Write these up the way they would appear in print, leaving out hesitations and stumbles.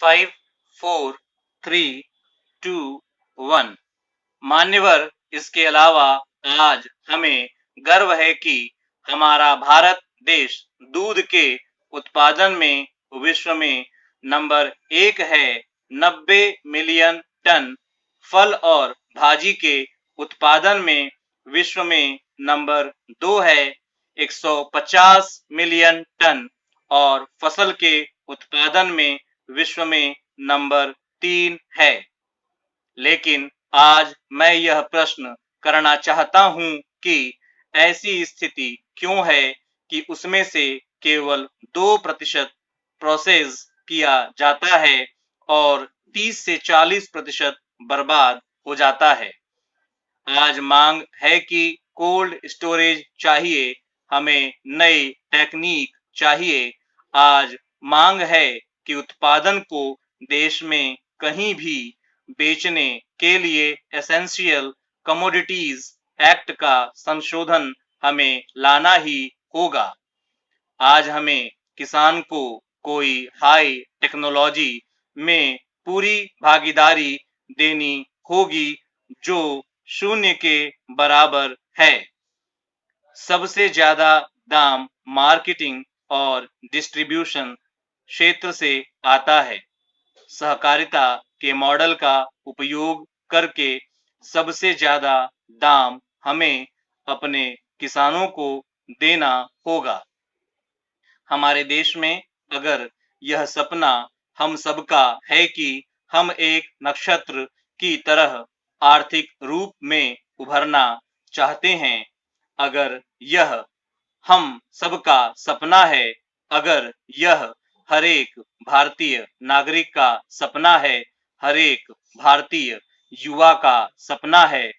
5, 4, 3, 2, 1। मान्यवर, इसके अलावा आज हमें गर्व है कि हमारा भारत देश दूध के उत्पादन में विश्व में नंबर 1 है। 90 मिलियन टन, फल और भाजी के उत्पादन में विश्व में नंबर 2 है। 150 मिलियन टन और फसल के उत्पादन में विश्व में नंबर 3 है। लेकिन आज मैं यह प्रश्न करना चाहता हूं कि ऐसी स्थिति क्यों है कि उसमें से केवल 2% प्रोसेस किया जाता है और 30 से 40% बर्बाद हो जाता है। आज मांग है कि कोल्ड स्टोरेज चाहिए, हमें नई टेक्निक चाहिए। आज मांग है कि उत्पादन को देश में कहीं भी बेचने के लिए एसेंशियल कमोडिटीज एक्ट का संशोधन हमें लाना ही होगा। आज हमें किसान को कोई हाई टेक्नोलॉजी में पूरी भागीदारी देनी होगी जो शून्य के बराबर है। सबसे ज्यादा दाम मार्केटिंग और डिस्ट्रीब्यूशन क्षेत्र से आता है। सहकारिता के मॉडल का उपयोग करके सबसे ज्यादा दाम हमें अपने किसानों को देना होगा। हमारे देश में अगर यह सपना हम सबका है कि हम एक नक्षत्र की तरह आर्थिक रूप में उभरना चाहते हैं, अगर यह हम सबका सपना है, अगर यह हर एक भारतीय नागरिक का सपना है, हर एक भारतीय युवा का सपना है,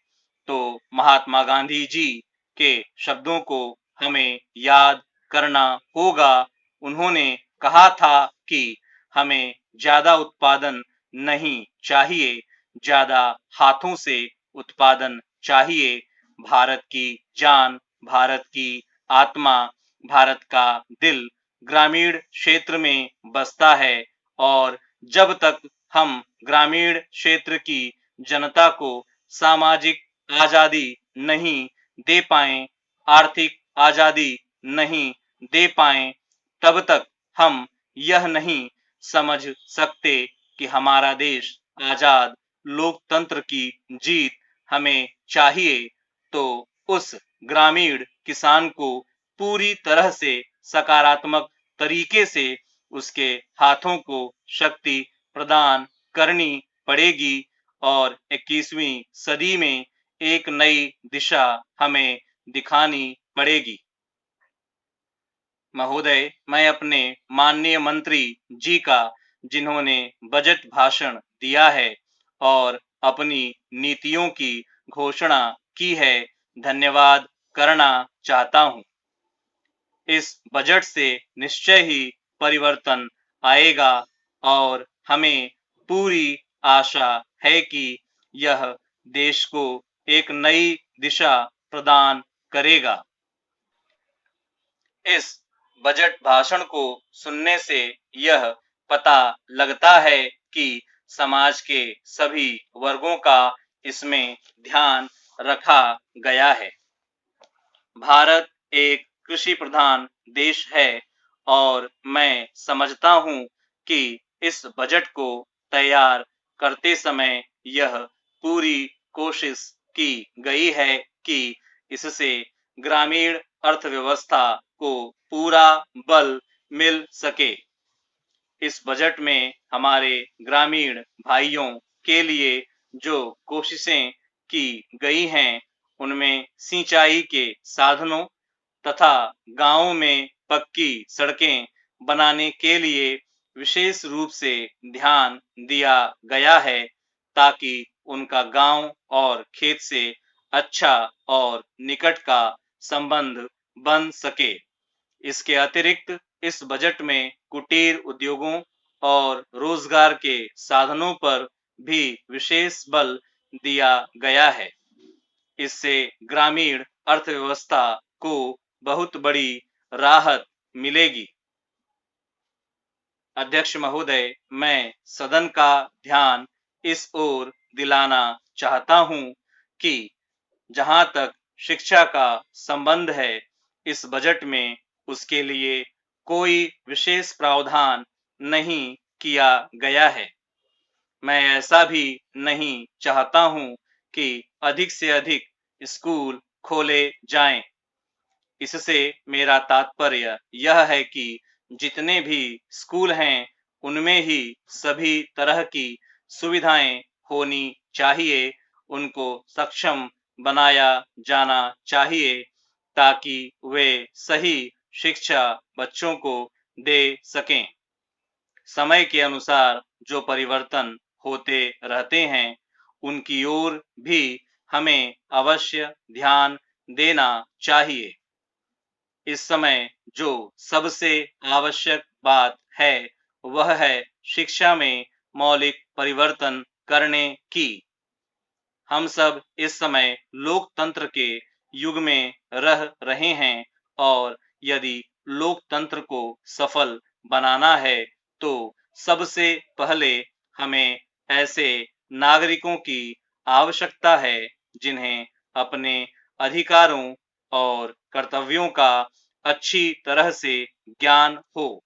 तो महात्मा गांधी जी के शब्दों को हमें याद करना होगा। उन्होंने कहा था कि हमें ज्यादा उत्पादन नहीं चाहिए, ज्यादा हाथों से उत्पादन चाहिए। भारत की जान, भारत की आत्मा, भारत का दिल ग्रामीण क्षेत्र में बसता है और जब तक हम ग्रामीण क्षेत्र की जनता को सामाजिक आजादी नहीं दे पाए, आर्थिक आजादी नहीं दे पाए, तब तक हम यह नहीं समझ सकते कि हमारा देश आजाद लोकतंत्र की जीत हमें चाहिए। तो उस ग्रामीण किसान को पूरी तरह से सकारात्मक तरीके से उसके हाथों को शक्ति प्रदान करनी पड़ेगी और 21वीं सदी में एक नई दिशा हमें दिखानी पड़ेगी। महोदय, मैं अपने माननीय मंत्री जी का, जिन्होंने बजट भाषण दिया है और अपनी नीतियों की घोषणा की है, धन्यवाद करना चाहता हूं। इस बजट से निश्चय ही परिवर्तन आएगा और हमें पूरी आशा है कि यह देश को एक नई दिशा प्रदान करेगा। इस बजट भाषण को सुनने से यह पता लगता है कि समाज के सभी वर्गों का इसमें ध्यान रखा गया है। भारत एक कृषि प्रधान देश है और मैं समझता हूं कि इस बजट को तैयार करते समय यह पूरी कोशिश की गई है कि इससे ग्रामीण अर्थव्यवस्था को पूरा बल मिल सके। इस बजट में हमारे ग्रामीण भाइयों के लिए जो कोशिशें की गई हैं, उनमें सिंचाई के साधनों तथा गांवों में पक्की सड़कें बनाने के लिए विशेष रूप से ध्यान दिया गया है, ताकि उनका गांव और खेत से अच्छा और निकट का संबंध बन सके। इसके अतिरिक्त इस बजट में कुटीर उद्योगों और रोजगार के साधनों पर भी विशेष बल दिया गया है। इससे ग्रामीण अर्थव्यवस्था को बहुत बड़ी राहत मिलेगी। अध्यक्ष महोदय, मैं सदन का ध्यान इस ओर दिलाना चाहता हूं कि जहां तक शिक्षा का संबंध है, इस बजट में उसके लिए कोई विशेष प्रावधान नहीं किया गया है। मैं ऐसा भी नहीं चाहता हूं कि अधिक से अधिक स्कूल खोले जाएं। इससे मेरा तात्पर्य यह है कि जितने भी स्कूल हैं, उनमें ही सभी तरह की सुविधाएं होनी चाहिए। उनको सक्षम बनाया जाना चाहिए ताकि वे सही शिक्षा बच्चों को दे सकें। समय के अनुसार जो परिवर्तन होते रहते हैं, उनकी ओर भी हमें अवश्य ध्यान देना चाहिए। इस समय जो सबसे आवश्यक बात है, वह है शिक्षा में मौलिक परिवर्तन करने की। हम सब इस समय लोकतंत्र के युग में रह रहे हैं और यदि लोकतंत्र को सफल बनाना है, तो सबसे पहले हमें ऐसे नागरिकों की आवश्यकता है जिन्हें अपने अधिकारों और कर्तव्यों का अच्छी तरह से ज्ञान हो।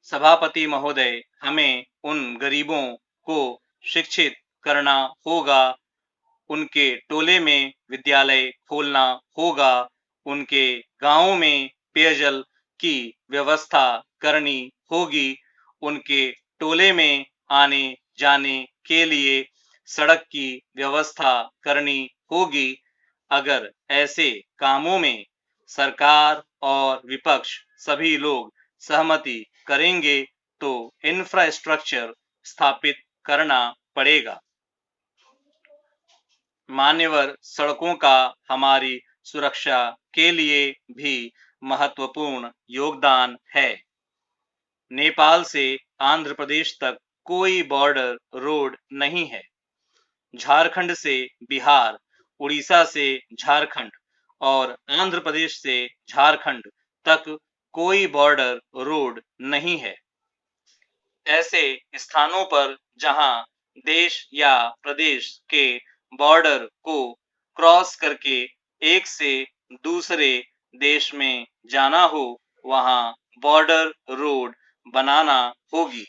सभापति महोदय, हमें उन गरीबों को शिक्षित करना होगा, उनके टोले में विद्यालय खोलना होगा, उनके गांवों में पेयजल की व्यवस्था करनी होगी, उनके टोले में आने जाने के लिए सड़क की व्यवस्था करनी होगी। अगर ऐसे कामों में सरकार और विपक्ष सभी लोग सहमति करेंगे, तो इंफ्रास्ट्रक्चर स्थापित करना पड़ेगा। मान्यवर, सड़कों का हमारी सुरक्षा के लिए भी महत्वपूर्ण योगदान है। नेपाल से आंध्र प्रदेश तक कोई बॉर्डर रोड नहीं है। झारखंड से बिहार, उड़ीसा से झारखंड और आंध्र प्रदेश से झारखंड तक कोई बॉर्डर रोड नहीं है। ऐसे स्थानों पर जहां देश या प्रदेश के बॉर्डर को क्रॉस करके एक से दूसरे देश में जाना हो, वहां बॉर्डर रोड बनाना होगी।